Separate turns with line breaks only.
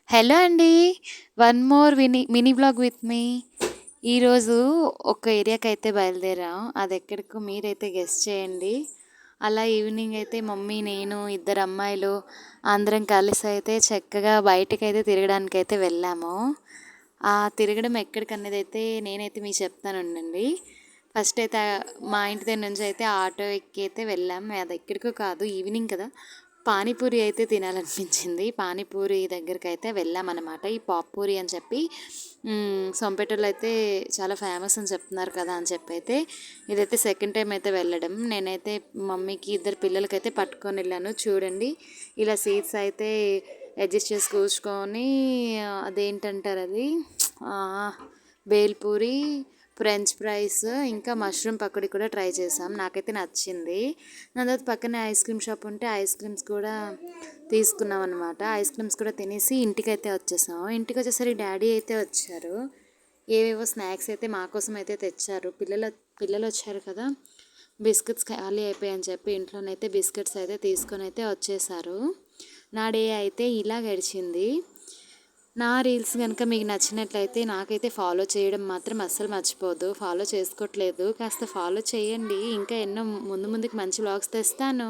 Hello అండి. One more mini vlog with me. ఈరోజు ఒక ఏరియాకైతే బయలుదేరాం. అది ఎక్కడికో మీరైతే గెస్ చేయండి. అలా ఈవినింగ్ అయితే మమ్మీ, నేను, ఇద్దరు అమ్మాయిలు అందరం కలిసి అయితే చక్కగా బయటకైతే తిరగడానికైతే వెళ్ళాము. ఆ తిరగడం ఎక్కడికనేది అయితే నేనైతే మీకు చెప్తాను ఉండండి. ఫస్ట్ అయితే మా ఇంటి దగ్గర నుంచి అయితే ఆటో ఎక్కి అయితే వెళ్ళాం. అది ఎక్కడికో కాదు, ఈవినింగ్ కదా, పానీపూరి అయితే తినాలనిపించింది. పానీపూరి దగ్గరికి అయితే వెళ్ళామన్నమాట. ఈ పాప్పూరి అని చెప్పి సొంపేటలో అయితే చాలా ఫేమస్ అని చెప్తున్నారు కదా అని చెప్పి అయితే ఇదైతే సెకండ్ టైం అయితే వెళ్ళడం. నేనైతే మమ్మీకి, ఇద్దరు పిల్లలకైతే పట్టుకొని వెళ్ళాను. చూడండి, ఇలా సీట్స్ అయితే అడ్జస్ట్ చేసి కూర్చుకొని అదేంటంటారు అది బేల్పూరి, ఫ్రెంచ్ ఫ్రైస్, ఇంకా మష్రూమ్ పకోడీ కూడా ట్రై చేసాం. నాకైతే నచ్చింది. దాని తర్వాత పక్కనే ఐస్ క్రీమ్ షాప్ ఉంటే ఐస్ క్రీమ్స్ కూడా తీసుకున్నాం అనమాట. ఐస్ క్రీమ్స్ కూడా తినేసి ఇంటికైతే వచ్చేసాం. ఇంటికి వచ్చేసరికి డాడీ అయితే వచ్చారు. ఏవేవో స్నాక్స్ అయితే మా కోసం అయితే తెచ్చారు. పిల్లలు వచ్చారు కదా, బిస్కెట్స్ ఖాళీ అయిపోయాయని చెప్పి ఇంట్లోనైతే బిస్కెట్స్ అయితే తీసుకొని అయితే వచ్చేసారు. నా డే అయితే ఇలా గడిచింది. నా రీల్స్ కనుక మీకు నచ్చినట్లయితే నాకైతే ఫాలో చేయడం మాత్రం అస్సలు మర్చిపోదు. ఫాలో చేసుకోవట్లేదు, కాస్త ఫాలో చేయండి. ఇంకా ఎన్నో ముందుకు మంచి వ్లాగ్స్ తెస్తాను.